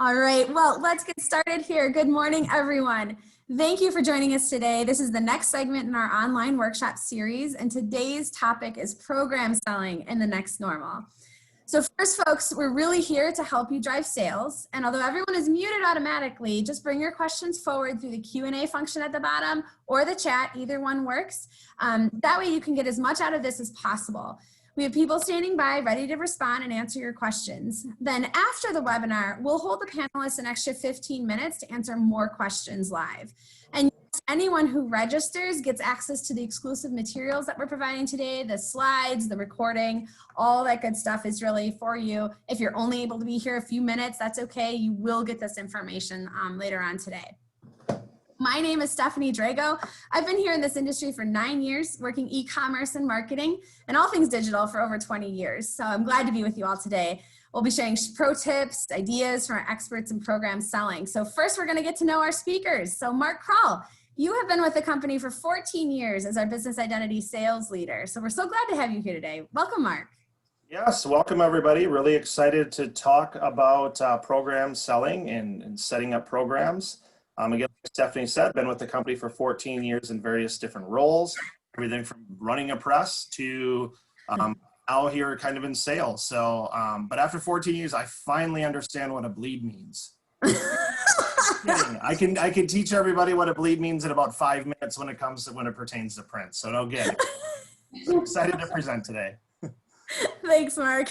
All right, well, let's get started here. Good morning, everyone. Thank you for joining us today. This is the next segment in our online workshop series, and today's topic is program selling in the next normal. So first, folks, we're really here to help you drive sales. And although everyone is muted automatically, just bring your questions forward through the Q&A function at the bottom or the chat. Either one works. That way you can get as much out of this as possible. We have people standing by ready to respond and answer your questions. Then after the webinar, we'll hold the panelists an extra 15 minutes to answer more questions live. And anyone who registers gets access to the exclusive materials that we're providing today, the slides, the recording, all that good stuff is really for you. If you're only able to be here a few minutes, that's okay. You will get this information later on today. My name is Stephanie Drago. I've been here in this industry for 9 years, working e-commerce and marketing and all things digital for over 20 years. So I'm glad to be with you all today. We'll be sharing pro tips, ideas from our experts in program selling. So first, we're going to get to know our speakers. So Mark Kroll, you have been with the company for 14 years as our business identity sales leader. So we're so glad to have you here today. Welcome, Mark. Yes, welcome everybody. Really excited to talk about program selling and setting up programs. Again, like Stephanie said, been with the company for 14 years in various different roles, everything from running a press to now here kind of in sales. So, but after 14 years, I finally understand what a bleed means. I can teach everybody what a bleed means in about 5 minutes when it pertains to print. So no good. So excited to present today. Thanks, Mark.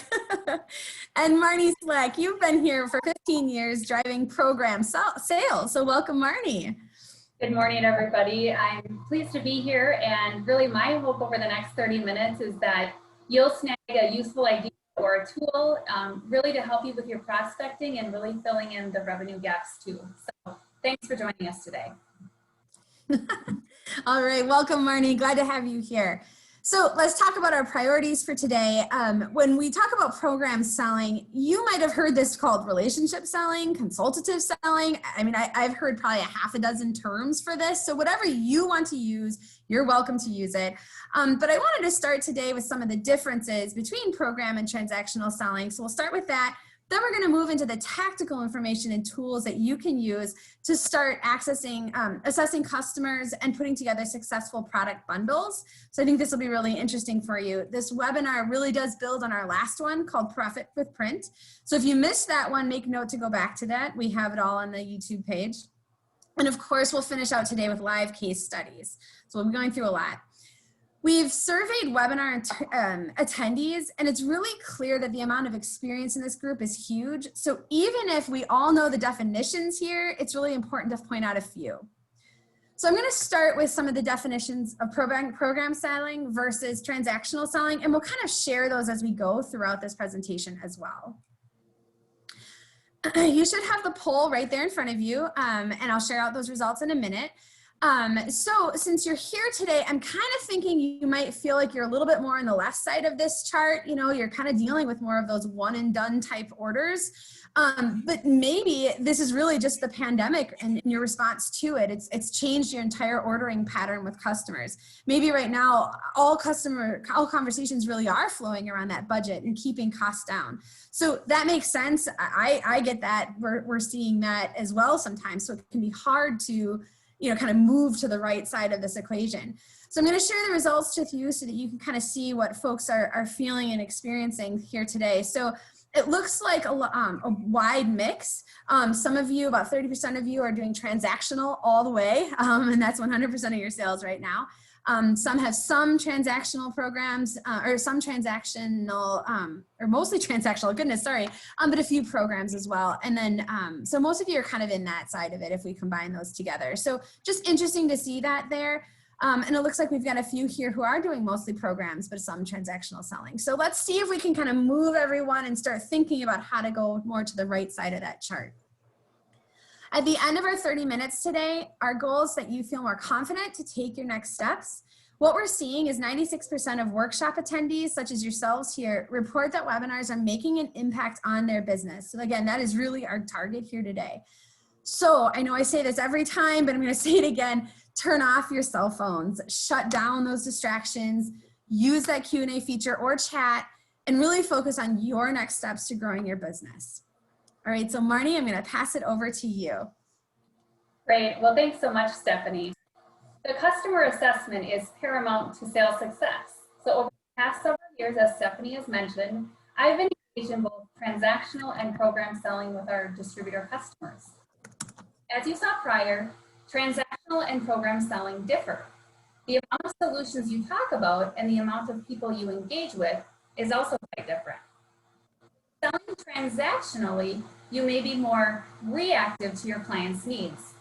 And Marnie Slack, you've been here for 15 years driving program sales. So welcome, Marnie. Good morning, everybody. I'm pleased to be here. And really my hope over the next 30 minutes is that you'll snag a useful idea or a tool really to help you with your prospecting and really filling in the revenue gaps too. So thanks for joining us today. All right, welcome, Marnie. Glad to have you here. So let's talk about our priorities for today. When we talk about program selling, you might have heard this called relationship selling, consultative selling. I mean, I've heard probably a half a dozen terms for this. So whatever you want to use, you're welcome to use it. But I wanted to start today with some of the differences between program and transactional selling. So we'll start with that. Then we're going to move into the tactical information and tools that you can use to start accessing, assessing customers and putting together successful product bundles. So I think this will be really interesting for you. This webinar really does build on our last one called Profit with Print. So if you missed that one, make note to go back to that. We have it all on the YouTube page. And of course, we'll finish out today with live case studies. So we'll be going through a lot. We've surveyed webinar attendees, and it's really clear that the amount of experience in this group is huge. So even if we all know the definitions here, it's really important to point out a few. So I'm going to start with some of the definitions of program selling versus transactional selling, and we'll kind of share those as we go throughout this presentation as well. You should have the poll right there in front of you, and I'll share out those results in a minute. So since you're here today, I'm kind of thinking you might feel like you're a little bit more on the left side of this chart. You know, you're kind of dealing with more of those one and done type orders. But maybe this is really just the pandemic and your response to it. It's changed your entire ordering pattern with customers. Maybe right now, all conversations really are flowing around that budget and keeping costs down. So that makes sense. I get that. We're seeing that as well sometimes. So it can be hard to kind of move to the right side of this equation. So I'm going to share the results with you so that you can kind of see what folks are feeling and experiencing here today. So it looks like a wide mix. Some of you, about 30% of you, are doing transactional all the way, and that's 100% of your sales right now. Some have some transactional programs, or some transactional, or mostly transactional, goodness, sorry, but a few programs as well. And then, so most of you are kind of in that side of it if we combine those together. So just interesting to see that there. And it looks like we've got a few here who are doing mostly programs, but some transactional selling. So let's see if we can kind of move everyone and start thinking about how to go more to the right side of that chart. At the end of our 30 minutes today, our goal is that you feel more confident to take your next steps. What we're seeing is 96% of workshop attendees, such as yourselves here, report that webinars are making an impact on their business. So again, that is really our target here today. So I know I say this every time, but I'm going to say it again. Turn off your cell phones, shut down those distractions, use that Q&A feature or chat, and really focus on your next steps to growing your business. All right, so Marnie, I'm going to pass it over to you. Great. Well, thanks so much, Stephanie. The customer assessment is paramount to sales success. So over the past several years, as Stephanie has mentioned, I've been engaged in both transactional and program selling with our distributor customers. As you saw prior, transactional and program selling differ. The amount of solutions you talk about and the amount of people you engage with is also quite different. Selling transactionally, you may be more reactive to your client's needs.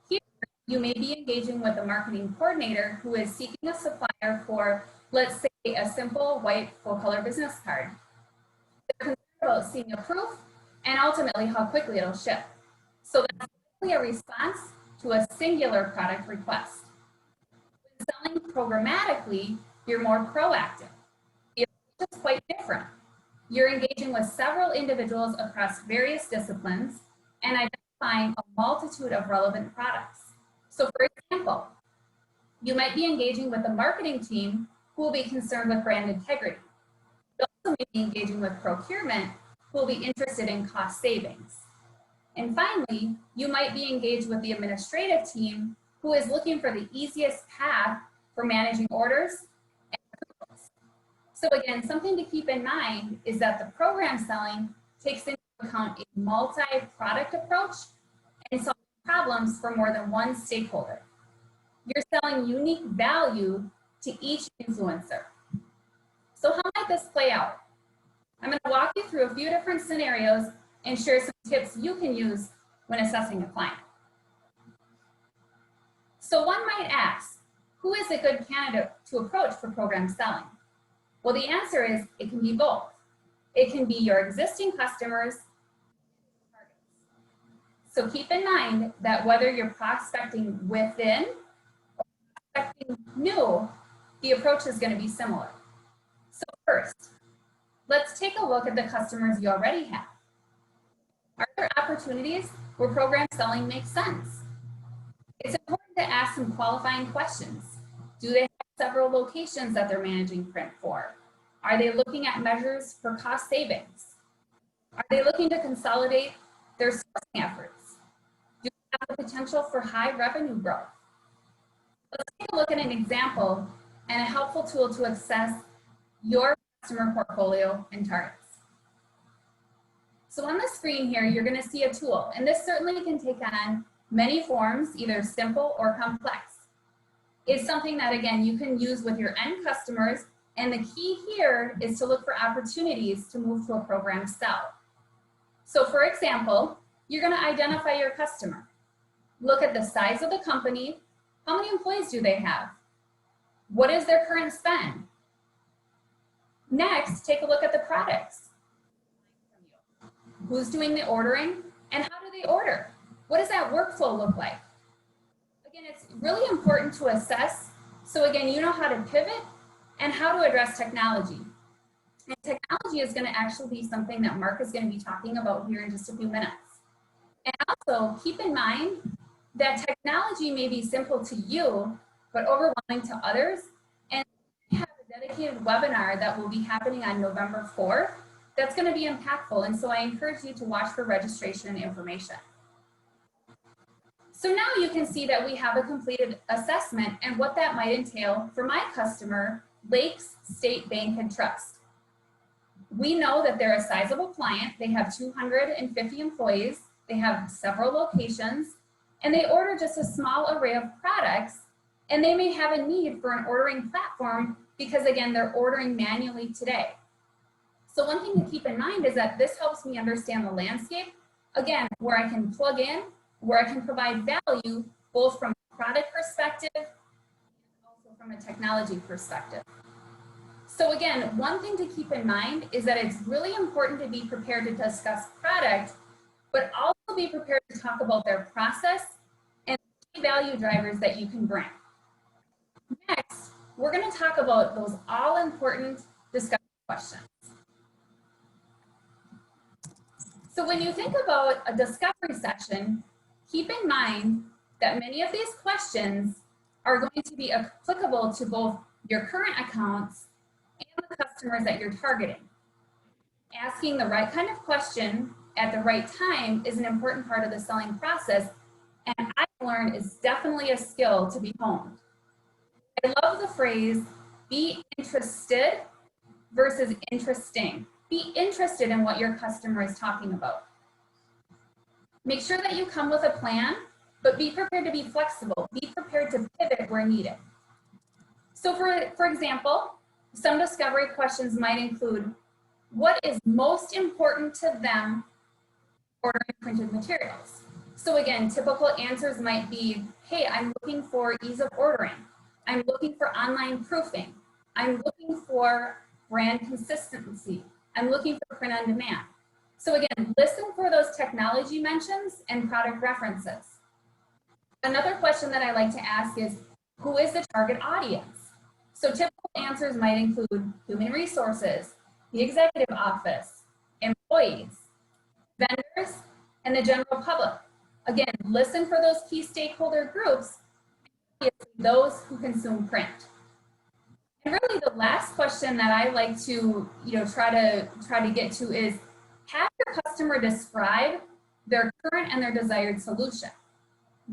Here, you may be engaging with a marketing coordinator who is seeking a supplier for, let's say, a simple white full-color business card. They're concerned about seeing a proof and ultimately how quickly it'll ship. So that's a response to a singular product request. When selling programmatically, you're more proactive. The approach is quite different. You're engaging with several individuals across various disciplines and identifying a multitude of relevant products. So for example, you might be engaging with a marketing team who will be concerned with brand integrity. You also may be engaging with procurement who will be interested in cost savings. And finally, you might be engaged with the administrative team who is looking for the easiest path for managing orders and approvals. So again, something to keep in mind is that the program selling takes into account a multi-product approach and solving problems for more than one stakeholder. You're selling unique value to each influencer. So how might this play out? I'm going to walk you through a few different scenarios and share some tips you can use when assessing a client. So one might ask, who is a good candidate to approach for program selling? Well, the answer is it can be both. It can be your existing customers. So keep in mind that whether you're prospecting within or prospecting new, the approach is going to be similar. So first, let's take a look at the customers you already have. Are there opportunities where program selling makes sense? It's important to ask some qualifying questions. Do they have several locations that they're managing print for? Are they looking at measures for cost savings? Are they looking to consolidate their sourcing efforts? Do they have the potential for high revenue growth? Let's take a look at an example and a helpful tool to assess your customer portfolio and targets. So on the screen here, you're going to see a tool, and this certainly can take on many forms, either simple or complex. It's something that, again, you can use with your end customers, and the key here is to look for opportunities to move to a program sell. So for example, you're going to identify your customer. Look at the size of the company. How many employees do they have? What is their current spend? Next, take a look at the products. Who's doing the ordering and how do they order? What does that workflow look like? Again, it's really important to assess. So again, you know how to pivot and how to address technology. And technology is going to actually be something that Mark is going to be talking about here in just a few minutes. And also keep in mind that technology may be simple to you, but overwhelming to others. And we have a dedicated webinar that will be happening on November 4th. That's going to be impactful, and so I encourage you to watch for registration and information. So now you can see that we have a completed assessment and what that might entail for my customer, Lakes State Bank and Trust. We know that they're a sizable client. They have 250 employees. They have several locations, and they order just a small array of products, and they may have a need for an ordering platform because, again, they're ordering manually today. So one thing to keep in mind is that this helps me understand the landscape, again, where I can plug in, where I can provide value, both from a product perspective and also from a technology perspective. So again, one thing to keep in mind is that it's really important to be prepared to discuss product, but also be prepared to talk about their process and key value drivers that you can bring. Next, we're going to talk about those all-important discussion questions. So when you think about a discovery session, keep in mind that many of these questions are going to be applicable to both your current accounts and the customers that you're targeting. Asking the right kind of question at the right time is an important part of the selling process. And I learned is definitely a skill to be honed. I love the phrase, be interested versus interesting. Be interested in what your customer is talking about. Make sure that you come with a plan, but be prepared to be flexible. Be prepared to pivot where needed. So for example, some discovery questions might include, what is most important to them ordering printed materials? So again, typical answers might be, hey, I'm looking for ease of ordering. I'm looking for online proofing. I'm looking for brand consistency. I'm looking for print on demand. So again, listen for those technology mentions and product references. Another question that I like to ask is, who is the target audience? So typical answers might include human resources, the executive office, employees, vendors, and the general public. Again, listen for those key stakeholder groups, those who consume print. And really the last question that I like to try to get to is, have your customer describe their current and their desired solution.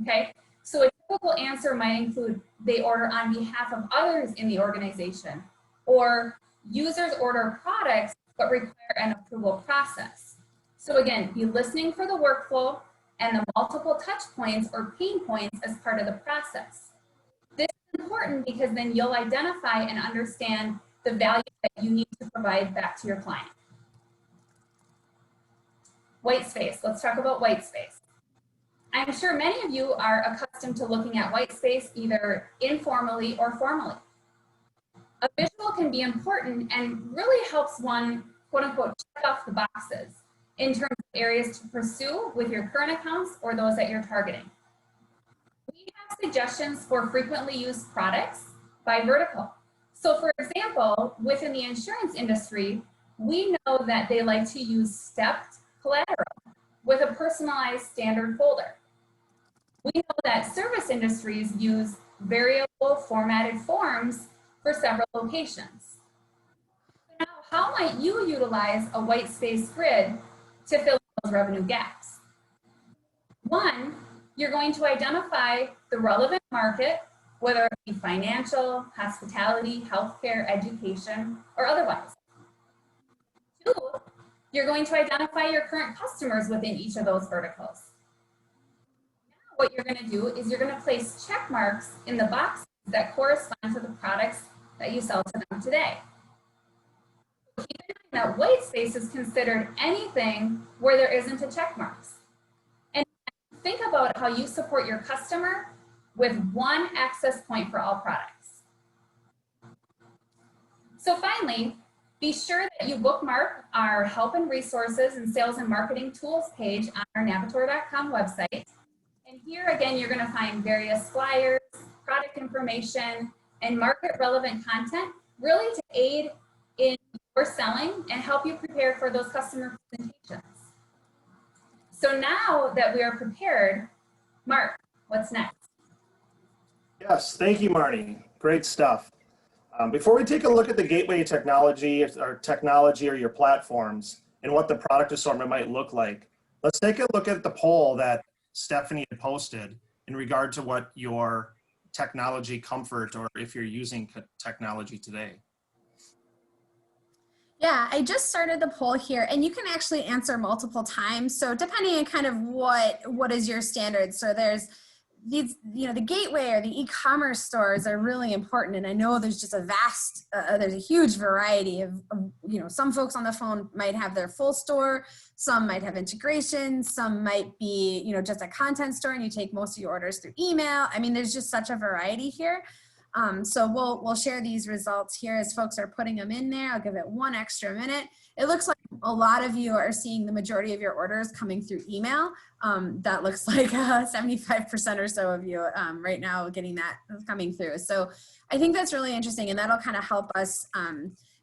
Okay, so a typical answer might include they order on behalf of others in the organization, or users order products but require an approval process. So again, be listening for the workflow and the multiple touch points or pain points as part of the process. This is important because then you'll identify and understand the value that you need to provide back to your client. White space, let's talk about white space. I'm sure many of you are accustomed to looking at white space either informally or formally. A visual can be important and really helps one, quote unquote, check off the boxes in terms of areas to pursue with your current accounts or those that you're targeting. We have suggestions for frequently used products by vertical. So for example, within the insurance industry, we know that they like to use stepped collateral with a personalized standard folder. We know that service industries use variable formatted forms for several locations. Now, how might you utilize a white space grid to fill those revenue gaps? One, you're going to identify the relevant market, whether it be financial, hospitality, healthcare, education, or otherwise. Two, you're going to identify your current customers within each of those verticals. Now what you're going to do is you're going to place check marks in the boxes that correspond to the products that you sell to them today. Keep in mind that white space is considered anything where there isn't a check marks. And think about how you support your customer with one access point for all products. So finally, be sure that you bookmark our help and resources and sales and marketing tools page on our Navitor.com website. And here again, you're going to find various flyers, product information, and market relevant content really to aid in your selling and help you prepare for those customer presentations. So now that we are prepared, Mark, what's next? Yes, thank you, Marnie. Great stuff. Before we take a look at the gateway technology or your platforms and what the product assortment might look like, let's take a look at the poll that Stephanie had posted in regard to what your technology comfort or if you're using technology today. Yeah, I just started the poll here, and you can actually answer multiple times. So depending on kind of what is your standard. So there's these, the gateway or the e-commerce stores are really important. And I know there's just there's a huge variety of, some folks on the phone might have their full store, some might have integration, some might be, just a content store and you take most of your orders through email. I mean, there's just such a variety here. So we'll share these results here as folks are putting them in there. I'll give it one extra minute. It looks like a lot of you are seeing the majority of your orders coming through email. That looks like 75% or so of you right now getting that coming through. So I think that's really interesting, and that'll kind of help us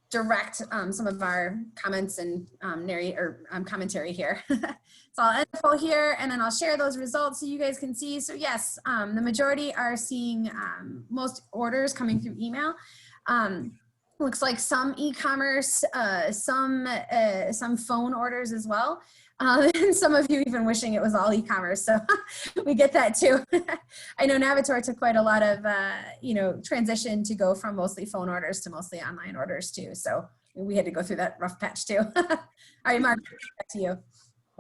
direct some of our comments and commentary here. So I'll end the poll here, and then I'll share those results so you guys can see. So yes, the majority are seeing most orders coming through email. Looks like some e-commerce, some phone orders as well. And some of you even wishing it was all e-commerce. So we get that too. I know Navitor took quite a lot of, transition to go from mostly phone orders to mostly online orders too. So we had to go through that rough patch too. All right, Mark, back to you.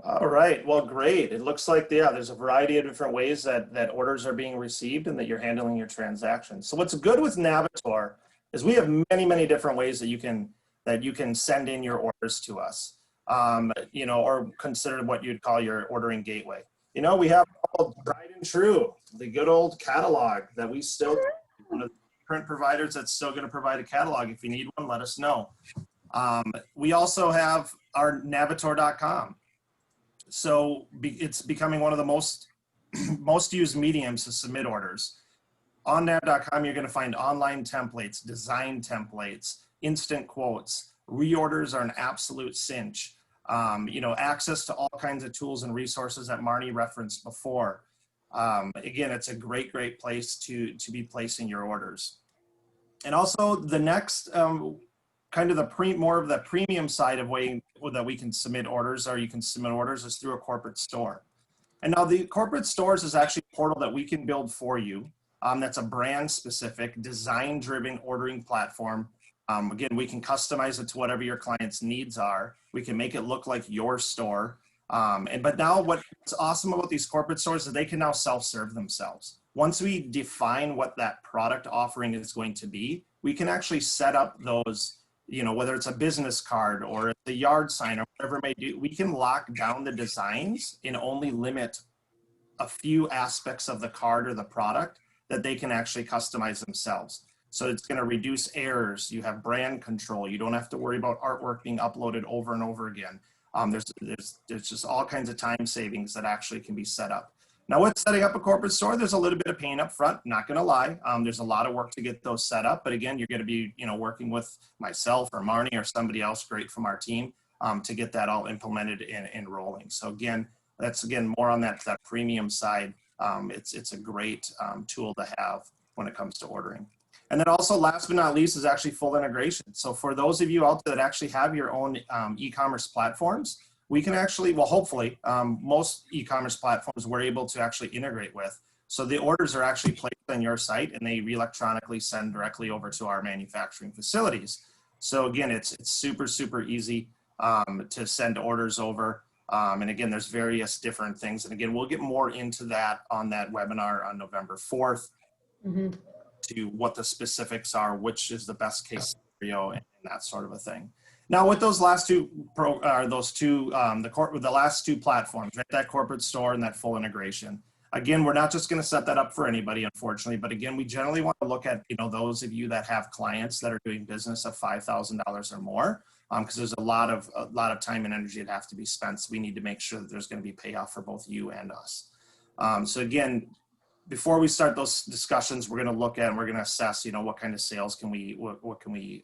All right, well, great. It looks like, yeah, there's a variety of different ways that orders are being received and that you're handling your transactions. So what's good with Navitor is we have many, many different ways that you can send in your orders to us, or consider what you'd call your ordering gateway. We have all tried and true, the good old catalog that we still, one of the current providers that's still going to provide a catalog. If you need one, let us know. We also have our Navitor.com. So it's becoming one of the most used mediums to submit orders. On nav.com, you're going to find online templates, design templates, instant quotes. Reorders are an absolute cinch. Access to all kinds of tools and resources that Marnie referenced before. Again, it's a great, great place to be placing your orders. And also the next kind of more of the premium side of way that we can submit orders, or you can submit orders, is through a corporate store. And now the corporate stores is actually a portal that we can build for you. That's a brand specific, design driven ordering platform. Again, we can customize it to whatever your client's needs are. We can make it look like your store. But now what's awesome about these corporate stores is they can now self-serve themselves. Once we define what that product offering is going to be, we can actually set up those, whether it's a business card or a yard sign or whatever it may do, we can lock down the designs and only limit a few aspects of the card or the product that they can actually customize themselves. So it's going to reduce errors. You have brand control. You don't have to worry about artwork being uploaded over and over again. There's just all kinds of time savings that actually can be set up. Now with setting up a corporate store, there's a little bit of pain up front, not gonna lie. There's a lot of work to get those set up, but again, you're gonna be working with myself or Marnie or somebody else great from our team to get that all implemented and rolling. So again, that's more on that premium side. It's a great tool to have when it comes to ordering. And then also last but not least is actually full integration. So for those of you out there that actually have your own e-commerce platforms, we can actually, well, hopefully, most e-commerce platforms we're able to actually integrate with. So the orders are actually placed on your site and they electronically send directly over to our manufacturing facilities. So again, it's super, super easy to send orders over. And again, there's various different things. And again, we'll get more into that on that webinar on November 4th to what the specifics are, which is the best case scenario and that sort of a thing. Now with those last two, the last two platforms, right, that corporate store and that full integration. Again, we're not just going to set that up for anybody, unfortunately, but again, we generally want to look at, those of you that have clients that are doing business of $5,000 or more, because there's a lot of time and energy that have to be spent. So we need to make sure that there's going to be payoff for both you and us. So again, before we start those discussions, we're going to look at and we're going to assess, what kind of sales can we, what can we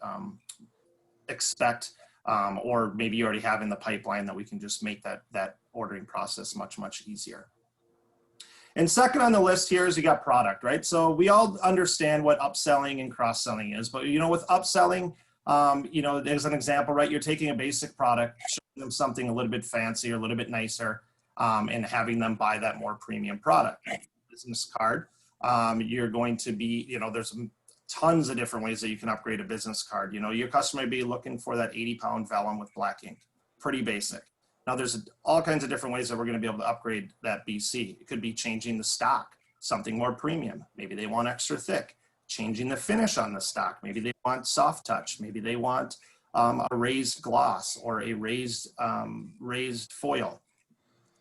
expect, or maybe you already have in the pipeline that we can just make that ordering process much, much easier. And second on the list here is you got product, right? So we all understand what upselling and cross-selling is, but with upselling, there's an example, right? You're taking a basic product, showing them something a little bit fancier, a little bit nicer, and having them buy that more premium product. Business card, you're going to be, there's tons of different ways that you can upgrade a business card. Your customer may be looking for that 80-pound vellum with black ink, pretty basic. Now there's all kinds of different ways that we're going to be able to upgrade that BC. It could be changing the stock, something more premium. Maybe they want extra thick, changing the finish on the stock. Maybe they want soft touch. Maybe they want a raised gloss or a raised foil.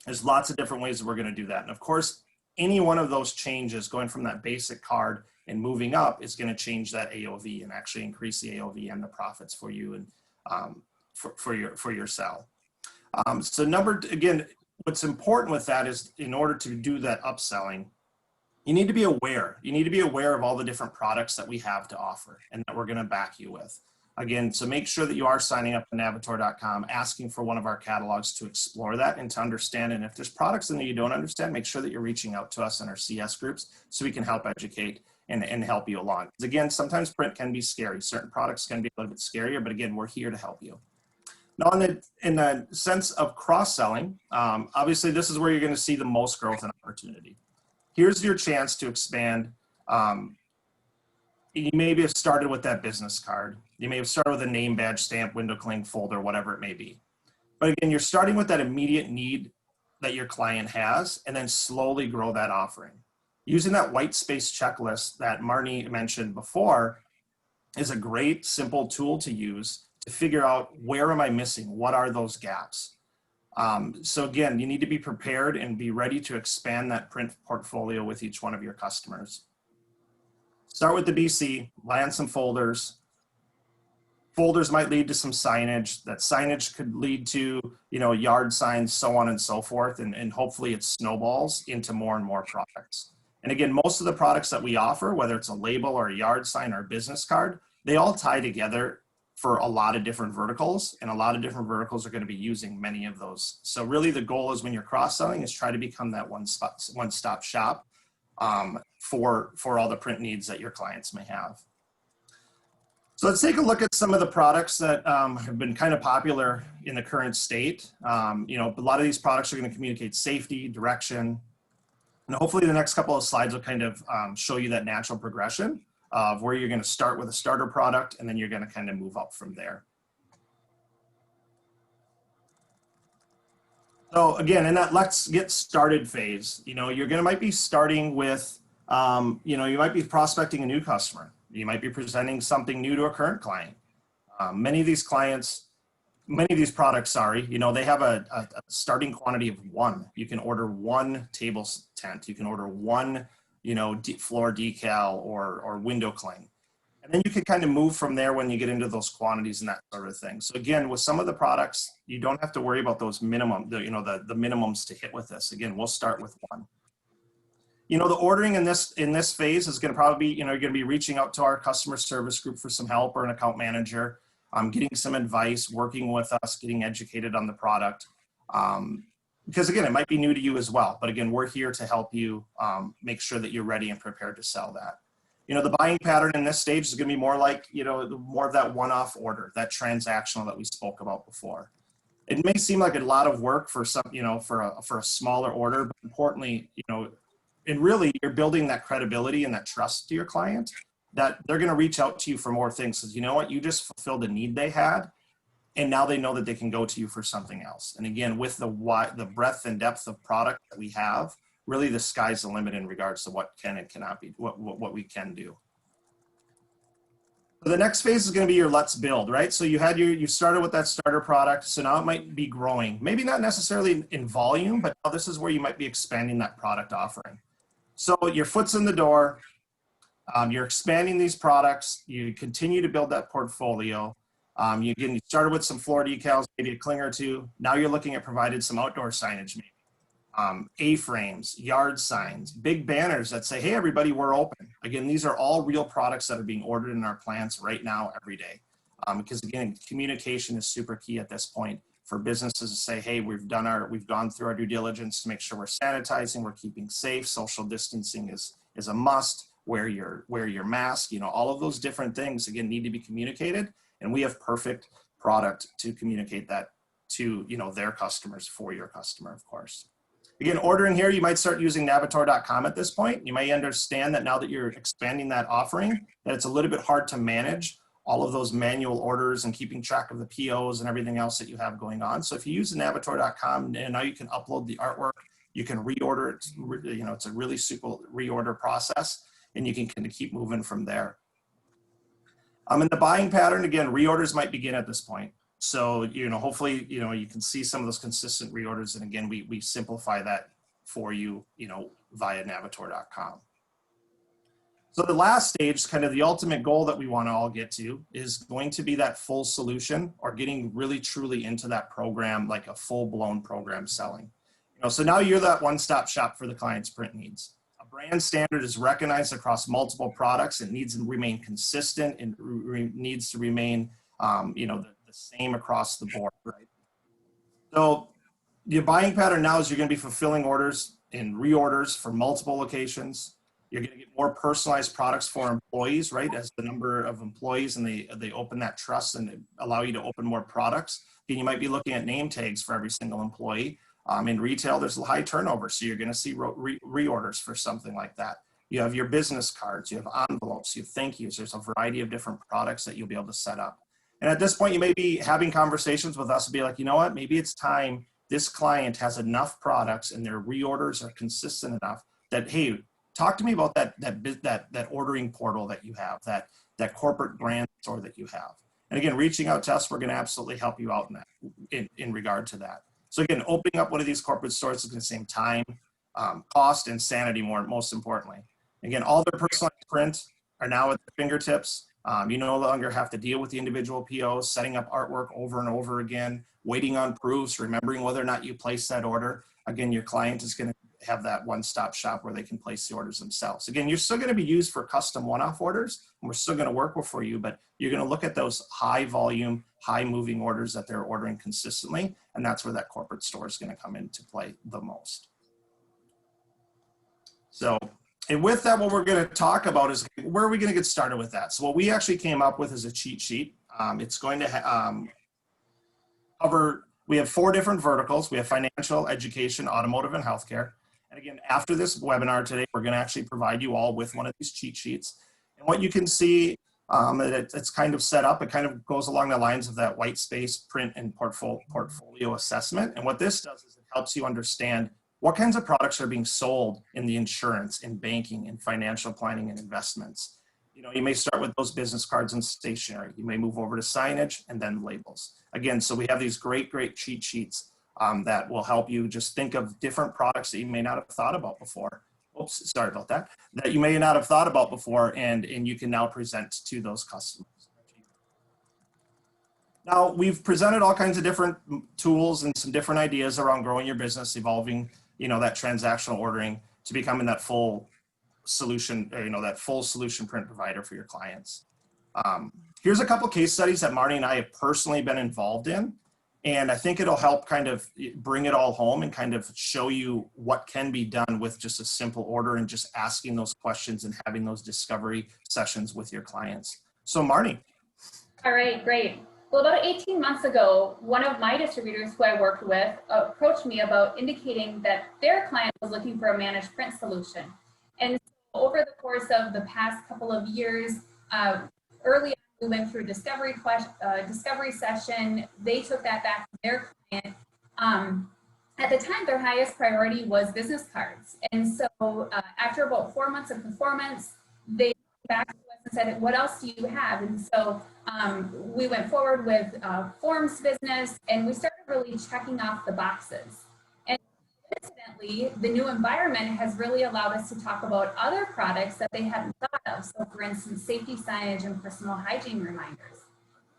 There's lots of different ways that we're going to do that. And of course, any one of those changes going from that basic card and moving up is going to change that AOV and actually increase the AOV and the profits for you and for your sell. So again, what's important with that is in order to do that upselling, you need to be aware. You need to be aware of all the different products that we have to offer and that we're going to back you with. Again, so make sure that you are signing up to Navitor.com, asking for one of our catalogs to explore that and to understand. And if there's products in there you don't understand, make sure that you're reaching out to us in our CS groups so we can help educate and help you along. Because again, sometimes print can be scary. Certain products can be a little bit scarier, but again, we're here to help you. Now, in the sense of cross-selling, obviously this is where you're going to see the most growth and opportunity. Here's your chance to expand. You maybe have started with that business card. You may have started with a name badge, stamp, window cling, folder, whatever it may be. But again, you're starting with that immediate need that your client has, and then slowly grow that offering. Using that white space checklist that Marnie mentioned before is a great, simple tool to use to figure out, where am I missing? What are those gaps? So again, you need to be prepared and be ready to expand that print portfolio with each one of your customers. Start with the BC, land some folders. Folders might lead to some signage. That signage could lead to, yard signs, so on and so forth. And hopefully it snowballs into more and more products. And again, most of the products that we offer, whether it's a label or a yard sign or a business card, they all tie together for a lot of different verticals, and a lot of different verticals are going to be using many of those. So really the goal is, when you're cross-selling, is try to become that one-stop shop for all the print needs that your clients may have. So let's take a look at some of the products that have been kind of popular in the current state. A lot of these products are going to communicate safety, direction, and hopefully the next couple of slides will kind of show you that natural progression of where you're going to start with a starter product, and then you're going to kind of move up from there. So again, in that let's get started phase, might be starting with, you might be prospecting a new customer. You might be presenting something new to a current client. Many of these products, they have a starting quantity of one. You can order one table tent. You can order one, floor decal or window cling. And then you can kind of move from there when you get into those quantities and that sort of thing. So again, with some of the products, you don't have to worry about those the minimums to hit with this. Again, we'll start with one. The ordering in this phase is going to probably be, you're going to be reaching out to our customer service group for some help, or an account manager, getting some advice, working with us, getting educated on the product. Because again, it might be new to you as well. But again, we're here to help you make sure that you're ready and prepared to sell that. The buying pattern in this stage is going to be more like, more of that one-off order, that transactional that we spoke about before. It may seem like a lot of work for some, for a smaller order, but importantly, and really you're building that credibility and that trust to your client, that they're going to reach out to you for more things. Because you know what, you just fulfilled a need they had, and now they know that they can go to you for something else. And again, with the breadth and depth of product that we have, really the sky's the limit in regards to what can and cannot be, what we can do. So the next phase is going to be your let's build, right? So you started with that starter product. So now it might be growing, maybe not necessarily in volume, but now this is where you might be expanding that product offering. So your foot's in the door, you're expanding these products, you continue to build that portfolio. You started with some floor decals, maybe a cling or two. Now you're looking at providing some outdoor signage, maybe. A-frames, yard signs, big banners that say, hey, everybody, we're open. Again, these are all real products that are being ordered in our plants right now, every day. Because again, communication is super key at this point for businesses to say, hey, we've gone through our due diligence to make sure we're sanitizing, we're keeping safe, social distancing is a must, wear your mask, all of those different things, again, need to be communicated. And we have perfect product to communicate that to, their customers, for your customer, of course. Again, ordering here, you might start using Navitor.com at this point. You may understand that now that you're expanding that offering, that it's a little bit hard to manage all of those manual orders and keeping track of the POs and everything else that you have going on. So if you use Navitor.com, and now you can upload the artwork, you can reorder it. It's a really simple reorder process, and you can kind of keep moving from there. In the buying pattern, again, reorders might begin at this point. So, hopefully, you can see some of those consistent reorders. And again, we simplify that for you, via Navitor.com. So the last stage, kind of the ultimate goal that we want to all get to, is going to be that full solution, or getting really truly into that program, like a full-blown program selling. So now you're that one-stop shop for the client's print needs. A brand standard is recognized across multiple products. It needs to remain consistent, and needs to remain, the same across the board, right? So your buying pattern now is you're going to be fulfilling orders and reorders for multiple locations. You're going to get more personalized products for employees, right? As the number of employees and they open that trust and allow you to open more products. And you might be looking at name tags for every single employee. In retail, there's high turnover, so you're going to see reorders for something like that. You have your business cards, you have envelopes, you have thank yous. There's a variety of different products that you'll be able to set up. And at this point, you may be having conversations with us and be like, you know what, maybe it's time. This client has enough products and their reorders are consistent enough that, hey, talk to me about that ordering portal that you have, that corporate brand store that you have. And again, reaching out to us, we're going to absolutely help you out in that, in regard to that. So again, opening up one of these corporate stores is going to save time, cost, and sanity, most importantly. Again, all their personalized print are now at their fingertips. You no longer have to deal with the individual POs, setting up artwork over and over again, waiting on proofs, remembering whether or not you place that order. Again, your client is going to have that one-stop shop where they can place the orders themselves. Again, you're still going to be used for custom one-off orders, and we're still going to work for you, but you're going to look at those high volume, high moving orders that they're ordering consistently, and that's where that corporate store is going to come into play the most. So, and with that, what we're going to talk about is where are we going to get started with that? So what we actually came up with is a cheat sheet. It's going to cover, we have 4 different verticals. We have financial, education, automotive, and healthcare. And again, after this webinar today, we're going to actually provide you all with one of these cheat sheets. And what you can see, it's kind of set up, it kind of goes along the lines of that white space print and portfolio assessment. And what this does is it helps you understand what kinds of products are being sold in the insurance, in banking, in financial planning and investments. You know, you may start with those business cards and stationery. You may move over to signage and then labels. Again, so we have these great cheat sheets that will help you just think of different products that you may not have thought about before. Oops, sorry about that. That you may not have thought about before, and you can now present to those customers. Now, we've presented all kinds of different tools and some different ideas around growing your business, evolving, you know, that transactional ordering to becoming that full solution, or, you know, that full solution print provider for your clients. Here's a couple case studies that Marty and I have personally been involved in. And I think it'll help kind of bring it all home and kind of show you what can be done with just a simple order and just asking those questions and having those discovery sessions with your clients. So Marty. All right, great. Well, about 18 months ago, one of my distributors who I worked with approached me about indicating that their client was looking for a managed print solution. And so over the course of the past couple of years, early on, we went through a discovery session. They took that back to their client. At the time, their highest priority was business cards. And so after about 4 months of performance, they came back to us and said, what else do you have? And so we went forward with forms business, and we started really checking off the boxes. And incidentally, the new environment has really allowed us to talk about other products that they hadn't thought of. So for instance, safety signage and personal hygiene reminders.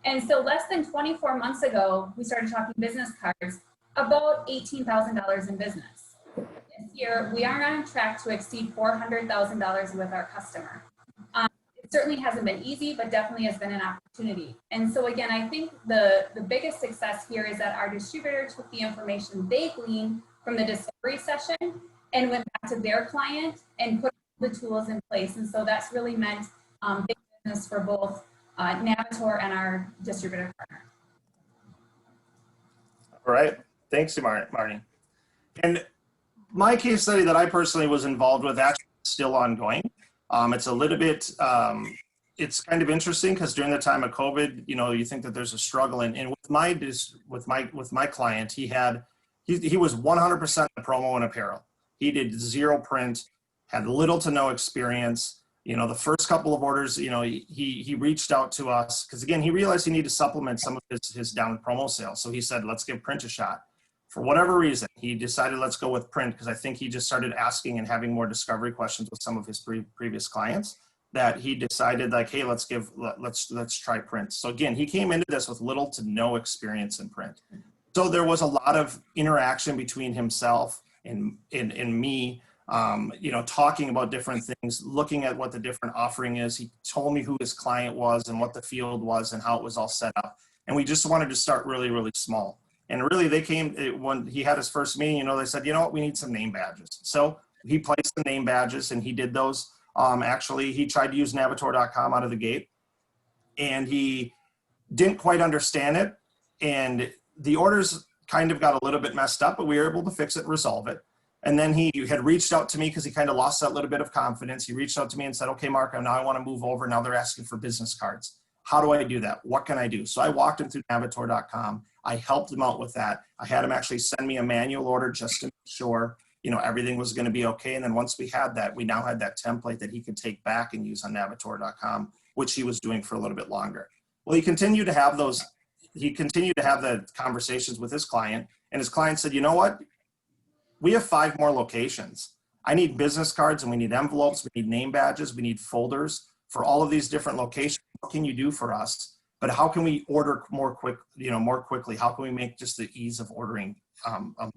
And so less than 24 months ago, we started talking business cards, about $18,000 in business. This year, we are on track to exceed $400,000 with our customer. It certainly hasn't been easy, but definitely has been an opportunity. And so again, I think the biggest success here is that our distributor took the information they gleaned from the discovery session and went back to their client and put the tools in place. And so that's really meant big business for both Navitor and our distributor partner. All right, thanks, Marty. And my case study that I personally was involved with actually is still ongoing. It's a little bit, it's kind of interesting because during the time of COVID, you know, you think that there's a struggle. And with my client, he was 100% promo and apparel. He did zero print, had little to no experience. You know, the first couple of orders, you know, he reached out to us because again, he realized he needed to supplement some of his down promo sales. So he said, let's give print a shot. For whatever reason, he decided let's go with print because I think he just started asking and having more discovery questions with some of his previous clients that he decided like, hey, let's try print. So again, he came into this with little to no experience in print. So there was a lot of interaction between himself and me, you know, talking about different things, looking at what the different offering is. He told me who his client was and what the field was and how it was all set up. And we just wanted to start really, really small. And really they came, when he had his first meeting, you know, they said, you know what, we need some name badges. So he placed the name badges and he did those. Actually, he tried to use Navitor.com out of the gate and he didn't quite understand it. And the orders kind of got a little bit messed up, but we were able to fix it and resolve it. And then he had reached out to me because he kind of lost that little bit of confidence. He reached out to me and said, okay, Mark, now I want to move over. Now they're asking for business cards. How do I do that? What can I do? So I walked him through Navitor.com. I helped him out with that. I had him actually send me a manual order just to make sure, you know, everything was going to be okay. And then once we had that, we now had that template that he could take back and use on Navitor.com, which he was doing for a little bit longer. Well, he continued to have the conversations with his client, and his client said, you know what? We have 5 more locations. I need business cards and we need envelopes, we need name badges, we need folders for all of these different locations. What can you do for us? But how can we order more quickly? How can we make just the ease of ordering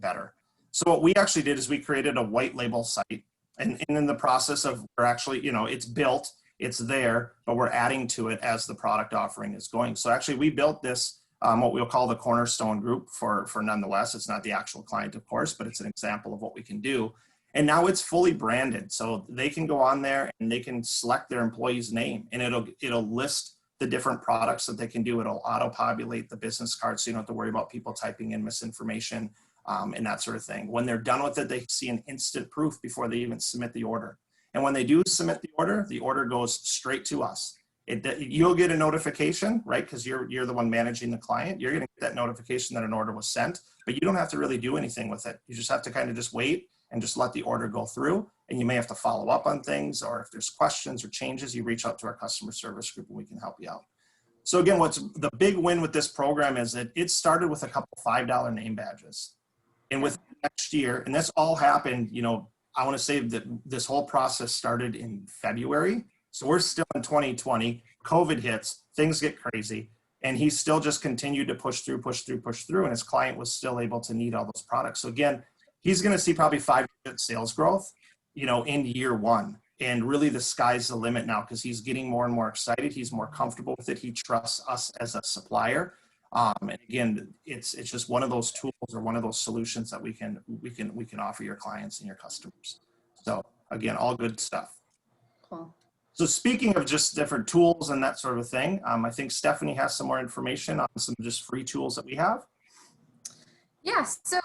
better? So what we actually did is we created a white label site, and in the process of, we're actually, you know, it's built, it's there, but we're adding to it as the product offering is going. So actually we built this, what we'll call the cornerstone group for Nonetheless. It's not the actual client, of course, but it's an example of what we can do. And now it's fully branded. So they can go on there and they can select their employee's name, and it'll list the different products that they can do. It'll auto-populate the business card, so you don't have to worry about people typing in misinformation and that sort of thing. When they're done with it, they see an instant proof before they even submit the order. And when they do submit the order goes straight to us. You'll get a notification, right? Because you're the one managing the client. You're going to get that notification that an order was sent, but you don't have to really do anything with it. You just have to kind of just wait and just let the order go through. And you may have to follow up on things, or if there's questions or changes, you reach out to our customer service group and we can help you out. So again, what's the big win with this program is that it started with a couple $5 name badges. And with next year, and this all happened, you know, I want to say that this whole process started in February. So we're still in 2020, COVID hits, things get crazy, and he's still just continued to push through, and his client was still able to need all those products. So again, he's going to see probably 5% sales growth, you know, in year 1. And really the sky's the limit now, because he's getting more and more excited. He's more comfortable with it. He trusts us as a supplier. And again, it's just one of those tools or one of those solutions that we can offer your clients and your customers. So again, all good stuff. Cool. So speaking of just different tools and that sort of thing, I think Stephanie has some more information on some just free tools that we have. Yeah, so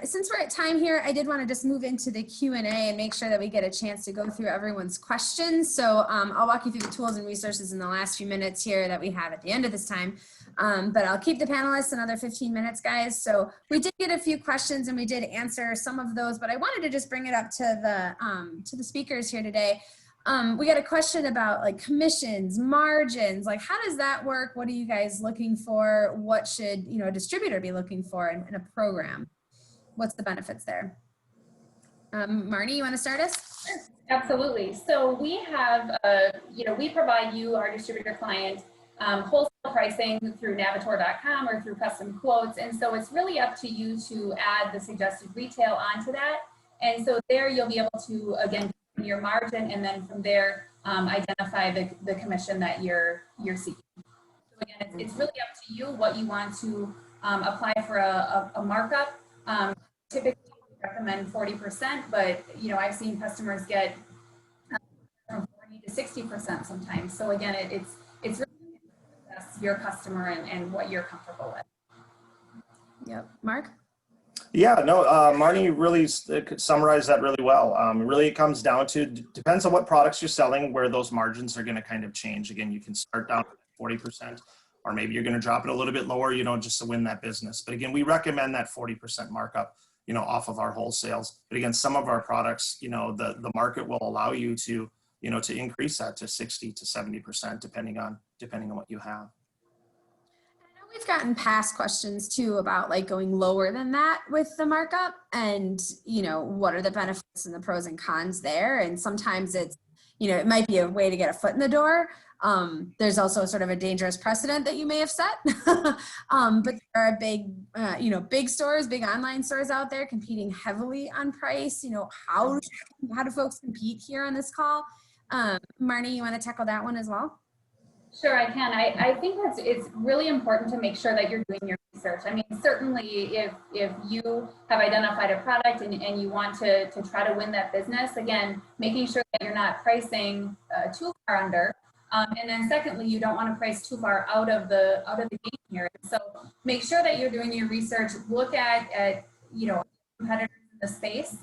since we're at time here, I did want to just move into the Q&A and make sure that we get a chance to go through everyone's questions. So I'll walk you through the tools and resources in the last few minutes here that we have at the end of this time. But I'll keep the panelists another 15 minutes, guys. So we did get a few questions and we did answer some of those, but I wanted to just bring it up to the speakers here today. We got a question about like commissions, margins, like how does that work? What are you guys looking for? What should, you know, a distributor be looking for in a program? What's the benefits there? Marnie, you want to start us? Sure. Absolutely. So we have, we provide you, our distributor client, wholesale pricing through Navitor.com or through custom quotes. And so it's really up to you to add the suggested retail onto that. And so there you'll be able to, again, your margin, and then from there identify the commission that you're seeking. So again, it's really up to you what you want to apply for a markup. Typically we recommend 40%, but you know, I've seen customers get from 40 to 60% sometimes. So again, it's really your customer and what you're comfortable with. Yep. Mark? Yeah, no, Marnie really summarized that really well. Really, it comes down to, depends on what products you're selling, where those margins are going to kind of change. Again, you can start down at 40%, or maybe you're going to drop it a little bit lower, you know, just to win that business. But again, we recommend that 40% markup, you know, off of our wholesales. But again, some of our products, you know, the market will allow you to, you know, to increase that to 60 to 70%, depending on what you have. We've gotten past questions too about like going lower than that with the markup, and you know, what are the benefits and the pros and cons there. And sometimes it's, you know, it might be a way to get a foot in the door. There's also sort of a dangerous precedent that you may have set. But there are big, big stores, big online stores out there competing heavily on price. You know, how do folks compete here on this call? Marnie, you want to tackle that one as well? Sure, I can. I think it's really important to make sure that you're doing your research. I mean, certainly if you have identified a product and you want to try to win that business, again, making sure that you're not pricing too far under. And then secondly, you don't want to price too far out of the game here. So make sure that you're doing your research. Look at competitors in the space,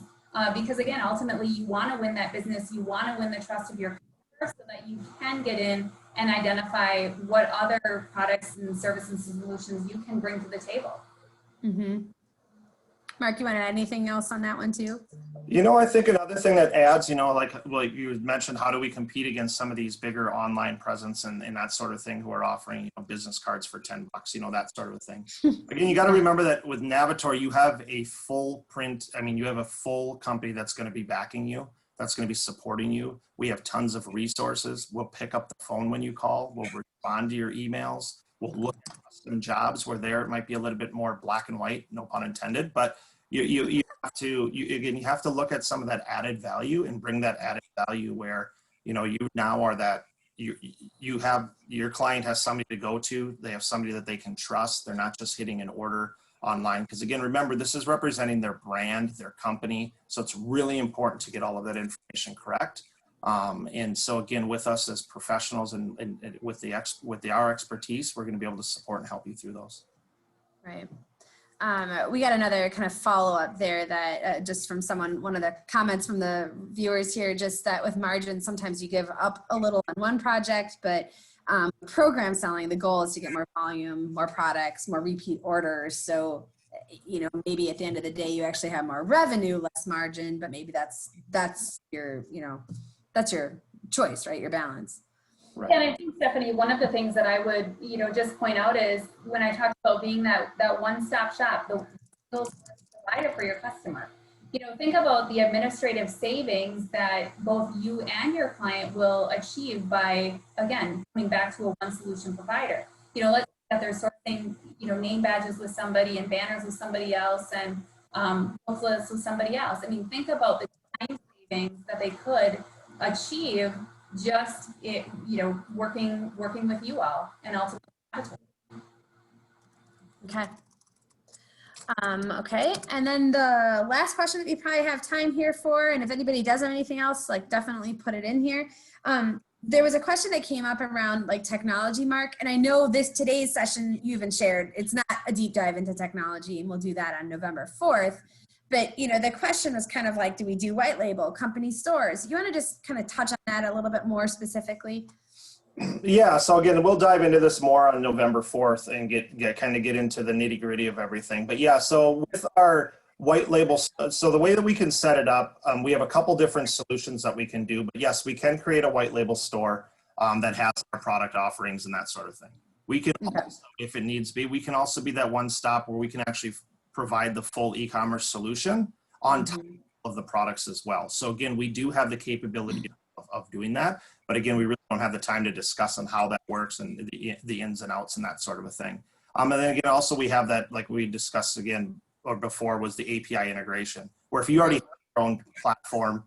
because again, ultimately, you want to win that business. You want to win the trust of your customer so that you can get in and identify what other products and services and solutions you can bring to the table. Mm-hmm. Mark, you want to add anything else on that one too? I think another thing that adds, like you mentioned, how do we compete against some of these bigger online presence and that sort of thing who are offering business cards for $10, that sort of thing. Again, you got to remember that with Navitor, you have a full print. I mean, you have a full company that's going to be backing you, that's going to be supporting you. We have tons of resources. We'll pick up the phone when you call. We'll respond to your emails. We'll look at custom jobs where there it might be a little bit more black and white, no pun intended, but you have to look at some of that added value and bring that added value where, you now are that your client has somebody to go to. They have somebody that they can trust. They're not just hitting an order online. Because again, remember, this is representing their brand, their company. So it's really important to get all of that information correct. And so again, with us as professionals and with our expertise, we're going to be able to support and help you through those. Right. We got another kind of follow up there that just from one of the comments from the viewers here, just that with margin, sometimes you give up a little on one project, but program selling, the goal is to get more volume, more products, more repeat orders. So, maybe at the end of the day, you actually have more revenue, less margin, but maybe that's your, that's your choice, right? Your balance. Right. And I think, Stephanie, one of the things that I would, just point out is when I talked about being that one-stop shop, the provider for your customer. Think about the administrative savings that both you and your client will achieve by, again, coming back to a one solution provider. Let's say that they're sourcing, name badges with somebody and banners with somebody else and booklets with somebody else. I mean, think about the time savings that they could achieve just working with you all and ultimately. Okay. Okay. And then the last question that we probably have time here for, and if anybody does have anything else, definitely put it in here. There was a question that came up around technology, Mark, and I know today's session you even shared, it's not a deep dive into technology, and we'll do that on November 4th. But, the question was kind of do we do white label, company stores? You want to just kind of touch on that a little bit more specifically? Yeah, so again, we'll dive into this more on November 4th and get into the nitty gritty of everything. But yeah, so with our white label, so the way that we can set it up, we have a couple different solutions that we can do. But yes, we can create a white label store that has our product offerings and that sort of thing. We can also, if it needs be, we can also be that one stop where we can actually provide the full e-commerce solution on top of the products as well. So again, we do have the capability of doing that, but again, we really don't have the time to discuss on how that works and the ins and outs and that sort of a thing. And then again, also we have that, like we discussed again or before, was the API integration, where if you already have your own platform,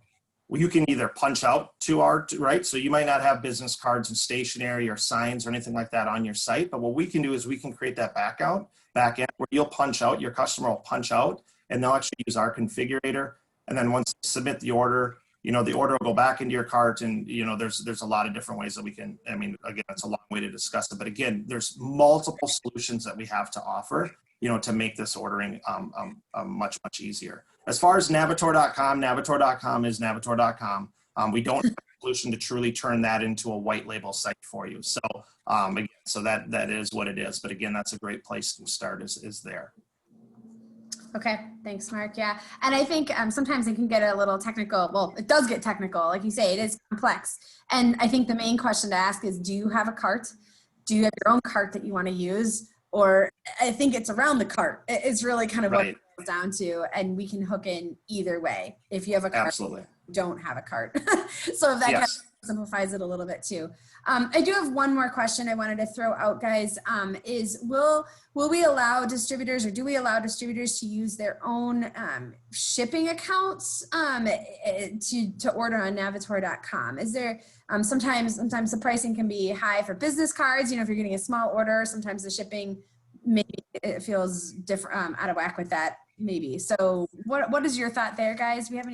well, you can either punch out to right? So you might not have business cards and stationery or signs or anything like that on your site, but what we can do is we can create that back end where you'll punch out, your customer will punch out, and they'll actually use our configurator. And then once they submit the order, the order will go back into your cart, and there's a lot of different ways that we can. I mean, again, it's a long way to discuss it, but again, there's multiple solutions that we have to offer, to make this ordering much easier. As far as Navitor.com is Navitor.com. We don't have a solution to truly turn that into a white label site for you. So again, so that is what it is. But again, that's a great place to start is there. Okay, thanks, Mark. Yeah, and I think sometimes it can get a little technical. Well, it does get technical. Like you say, it is complex. And I think the main question to ask is, do you have a cart? Do you have your own cart that you want to use? Or I think it's around the cart. It's really kind of what it comes down to. And we can hook in either way. If you have a cart, absolutely, you don't have a cart. So if that kind of simplifies it a little bit too. I do have one more question I wanted to throw out, guys, is will we allow distributors, or do we allow distributors to use their own shipping accounts to order on Navitor.com? Is there sometimes the pricing can be high for business cards, if you're getting a small order, sometimes the shipping maybe it feels different, out of whack with that maybe. So what is your thought there, guys? Do you have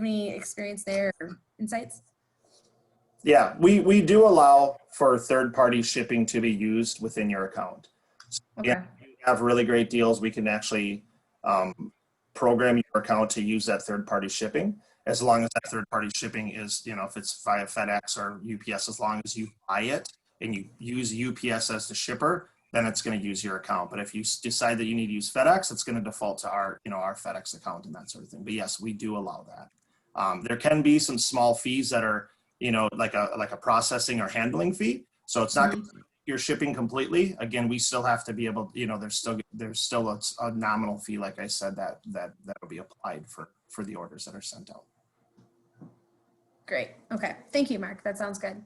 any experience there or insights? Yeah, we do allow for third-party shipping to be used within your account. So Okay. yeah, if you have really great deals, we can actually program your account to use that third-party shipping, as long as that third-party shipping is, you know, if it's via FedEx or UPS, as long as you buy it and you use UPS as the shipper, then it's going to use your account. But if you decide that you need to use FedEx, it's going to default to our, you know, our FedEx account and that sort of thing. But yes, we do allow that. There can be some small fees that are, you know, like a processing or handling fee. So it's not your shipping completely. Again, we still have to be able, you know, there's still a nominal fee, like I said, that will be applied for the orders that are sent out. Great. Okay. Thank you, Mark. That sounds good.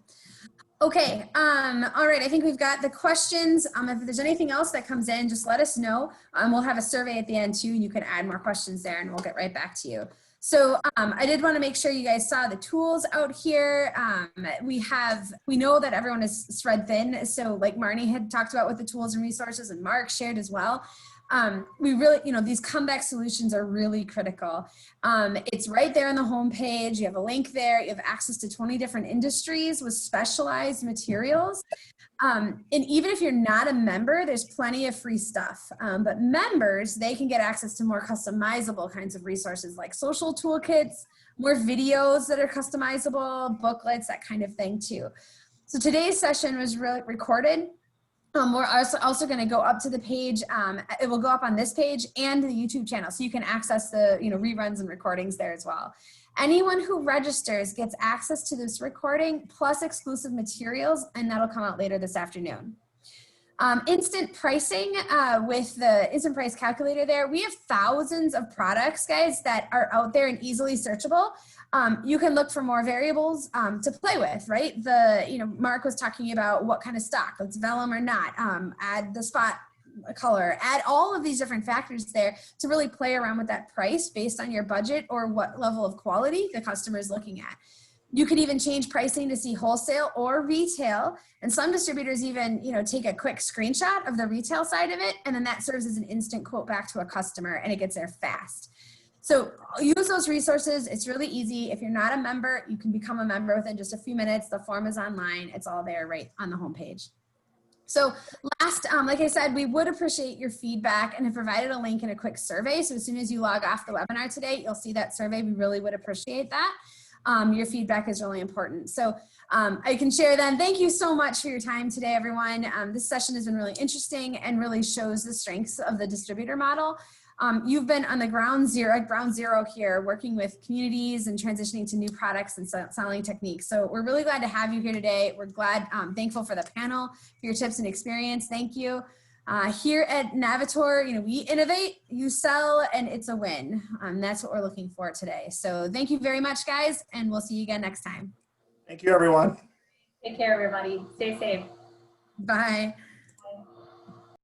Okay. All right. I think we've got the questions. If there's anything else that comes in, just let us know. We'll have a survey at the end too. You can add more questions there and we'll get right back to you. So I did want to make sure you guys saw the tools out here. We know that everyone is spread thin. So like Marnie had talked about with the tools and resources, and Mark shared as well. We really, you know, these comeback solutions are really critical. It's right there on the homepage. You have a link there. You have access to 20 different industries with specialized materials. And even if you're not a member, there's plenty of free stuff. But members, they can get access to more customizable kinds of resources like social toolkits, more videos that are customizable, booklets, that kind of thing too. So today's session was really recorded. We're also going to go up to the page. It will go up on this page and the YouTube channel, so you can access the reruns and recordings there as well. Anyone who registers gets access to this recording plus exclusive materials, and that'll come out later this afternoon. Instant pricing with the instant price calculator there. We have thousands of products, guys, that are out there and easily searchable. You can look for more variables to play with, right? Mark was talking about what kind of stock, it's vellum or not, add the spot color, add all of these different factors there to really play around with that price based on your budget or what level of quality the customer is looking at. You could even change pricing to see wholesale or retail. And some distributors even, take a quick screenshot of the retail side of it. And then that serves as an instant quote back to a customer and it gets there fast. So use those resources. It's really easy. If you're not a member, you can become a member within just a few minutes. The form is online. It's all there right on the homepage. So last, like I said, we would appreciate your feedback and have provided a link in a quick survey. So as soon as you log off the webinar today, you'll see that survey. We really would appreciate that. Your feedback is really important. So I can share then. Thank you so much for your time today, everyone. This session has been really interesting and really shows the strengths of the distributor model. You've been on the ground zero here, working with communities and transitioning to new products and selling techniques. So we're really glad to have you here today. We're thankful for the panel, for your tips and experience. Thank you. Here at Navitor, we innovate, you sell, and it's a win. That's what we're looking for today. So thank you very much, guys, and we'll see you again next time. Thank you, everyone. Take care, everybody. Stay safe. Bye.